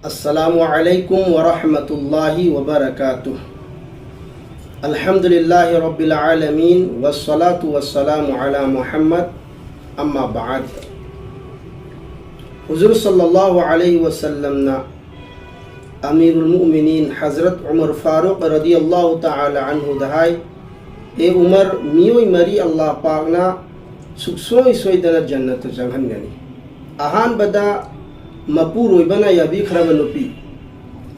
अस्सलामुअलैकुम वरहमतुल्लाहि वबरकातुह। अल्हम्दुलिल्लाहि रब्बिल आलमीन वस्सलातु वस्सलामु अला मुहम्मद अम्मा बाद। हुज़ूर सल्लल्लाहु अलैहि वसल्लम ना अमीरुल मुमिनीन हज़रत उमर फारूक रदियल्लाहु ताला अन्हु दहाय ए उमर मियोय मरी अल्लाह पाकना सुक्सोय सोयदना जन्नत चंगहनगनी। अहानबदा मपुरोइबना याबिख्रब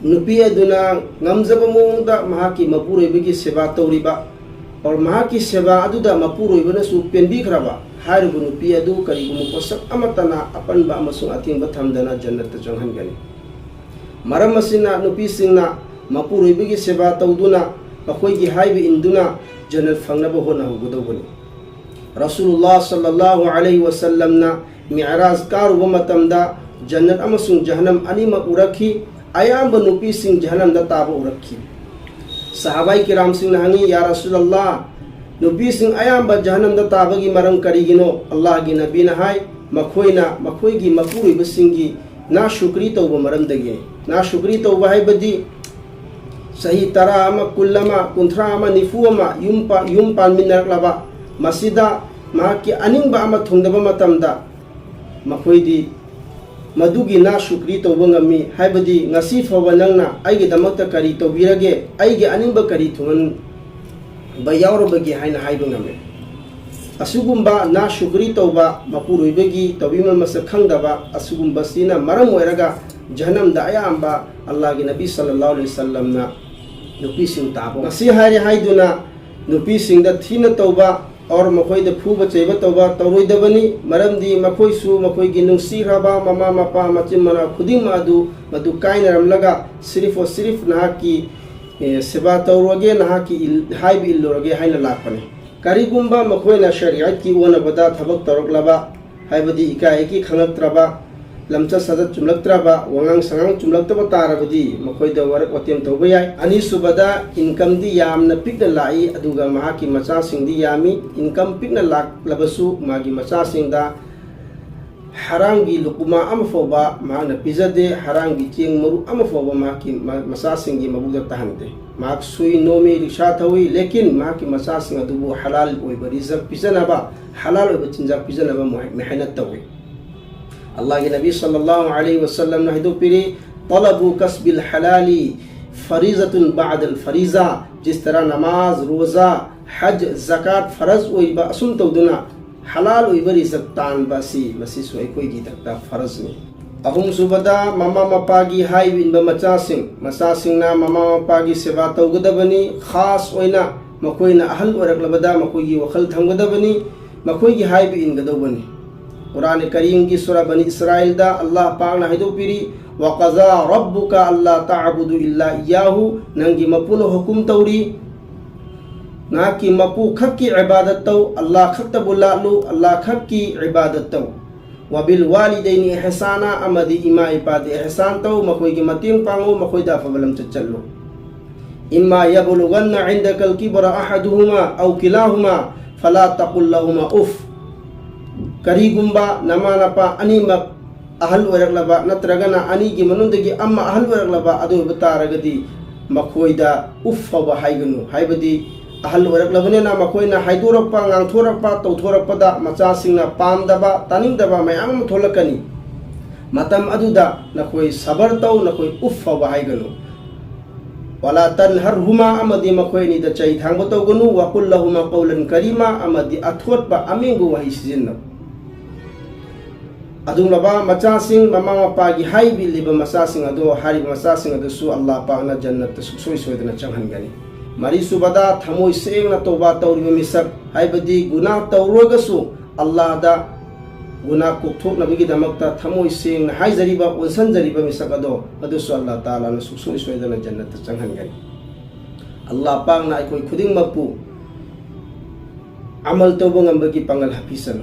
नुपी अदुना ngमजब मोंगदा महाकी मपुरोइबगी सेवा तौरिबा और महाकी सेवा अदुदा मपुरोइबना सु पेनबिख्रबा हारिबु नुपी अदु करिगुमु पोसक अमतना अपनबा अमसुंग अथिंगबा थमदना जन्नत चंगहनगनी। मरम असिना नुपी सिंगना मपुरोइबगी सेवा तौदुना मखोइगी हाइबि इंदुना जन्नत फंगनबा होनाहुगदौबनी। रसूलुल्लाह सल्लल्लाहु अलैहि वसल्लम ना मिअराज कारुबा मतमदा जन्नत अमसुंग जहन्नम अनिमक उरखी अयाब नुपी सिंग जहन्नम दा ताबा उरखी। सहाबाई किराम सिंग हंगी या रसूलल्लाह नुपी सिंग अयाब जहन्नम दा ताबगी मरम करिगिनो अल्लाह गी नबी ना हाय मखोइना मखोइगी मपुरिबा सिंगी ना शुक्री तौबा मरम दगे। ना शुक्री तौबा हाइबदी सही तरा अमा कुल्लमा कुंथ्रा अमा निफु अमा युम पानमिनरक्लबा मसिदा माकी अनिंगबा अमा थुंगदबा मतमदा मखोइदी मधुगी ना शुक्री तौबा ngami हाइबदी ngasi फौबा नंगना आइगे दमकता करी तौबिरगे आइगे अनिंबा करी थुंगन बयावरबगी हाइना हाइबा ngame। असुगुम्बा ना शुक्री तौबा मपुरोइबगी तौबिमल मसक खंगदबा असुगुम्बा सिना मरम ओइरगा जहन्नम दा अयाम्बा अल्लाह गी नबी सल्लल्लाहु अलैहि वसल्लम ना नुपी सिंग ताबो ngasi हाइरे हाइदुना नुपी सिंग दा थीना तौबा और मखोई दा फूबा चेबा तौबा तौरोइदबनी मरमदी मखोइसु मखोइगी नुंसीरबा ममा मपा मचिम मना खुदिंग अदु मदु काइनरमलगा सिर्फ और सिर्फ नहाकी सेवा तौरोगे नहाकी हाइब इल्लोरगे हाइना लापने। करिगुम्बा मखोइना शरीयत की ओनबदा थबक तौरकलबा हाइबदी इकाएकी खंगत्रबा लमचा सजत चुमलक्त्रबा वंगांग संगांग चुमलक्तबा तारबदी मखोइदा वरक वतेम तौबा याय। अनिसुबदा इनकम दी यामना पिकना लाई अदुगा महाकी मचा सिंगदी यामी इनकम पिकना लाक्लबसु मागी मचा सिंगदा हरांगी लुकुमा अमफोबा मागना पिजदे हरांगी चेंग मरु अमफोबा माकी मचा सिंगी मबुदा तहनदे। माक सुई नोमी रिक्शा थवी लेकिन माकी मचा सिंग अदुबु हलाल ओइबा रिजक पिजनबा हलाल ओइबा चिंजा पिजनबा मेहनत तवी। अल्लाह के नबी सल्लल्लाहु अलैहि वसल्लम ने हिदो पिरी तलबु कसबिल हलाली फरीज़तुन बादल फरीज़ा। जिस तरह नमाज रोज़ा हज ज़कात फ़रज़ ओइबा असुम तौदुना हलाल ओइबा रिज़क तान बासी मसी सोई कोई की तकता फ़रज़ ने। अहुम सुबदा ममा मपागी हाई बिनबा मचासिंग ना ममा मपागी सेवा तौगदबनी खास ओइना मकोइना अहल ओरकलबदा मकोइगी वखल थंगदबनी मकोइगी हाई बिनगदबनी। कुरान करीम की सूरा बनी इसराइल दा अल्लाह पाक ना हिदो पिरी वक़ज़ा रब्बुका अल्ला ताअबुदु इल्ला इय्याहु नंगी मपुनो हुकुम तौरी ना कि मपु खक की इबादत तौ अल्लाह खक तबुल्लालु अल्लाह खक की इबादत तौ वबिल वालिदैनि इहसाना अमदी इमा इपाद इहसान तौ मखोई की मतिंग पांगो मखोई दा फबलम चल्लो। इम्मा यबलुगन्ना इंदकल किबरा अहदुहुमा औ किलाहुमा फला तकुल लहुमा उफ। करीगुम्बा नमा नपा अनीमक अहल ओरकलबा नत्रगना अनी की मनुंदगी अम्मा अहल ओरकलबा अदु बतारगदी मखोइदा उफ फबा हाइगनु हाइबदी अहल ओरकलबनेना मखोइना हाइदोरकपा nganthorकपा तौथोरकपदा मचासिंगना पामदबा तानिंगदबा मयाम थोलकनी मतम अदुदा नखोइ सबर तौ नखोइ उफ फबा हाइगनु। वला तनहरहुमा अमदी मखोइनी द चै थांगबा तौगनु वकुल लहुमा कौलन करीमा अमदी अथोटपा अमेंगु वहि सिजिन्नो। अदुंगलबा मचासिंग ममा मपागी हाई बिलिबा मचासिंग अदो हारि मचासिंग अदसु अल्लाह पाकना जन्नत सुक्सोय सोयदना चंगहनगनी। मरीसुबदा थमोय सेंगना तौबा तौरिबा मिसक हाइबदी गुनाह तौरगसु अल्लाह दा गुनाह कोक्थोकनबगी दमकता थमोय सेंगना हाइजरिबा ओनसनजरिबा मिसक अदो अदसु अल्लाह ताला ना सुक्सोय सोयदना जन्नत चंगहनगनी। अल्लाह पाकना अखोय खुदिंगमकपु अमल तौबा ngambagi pangal hafisan।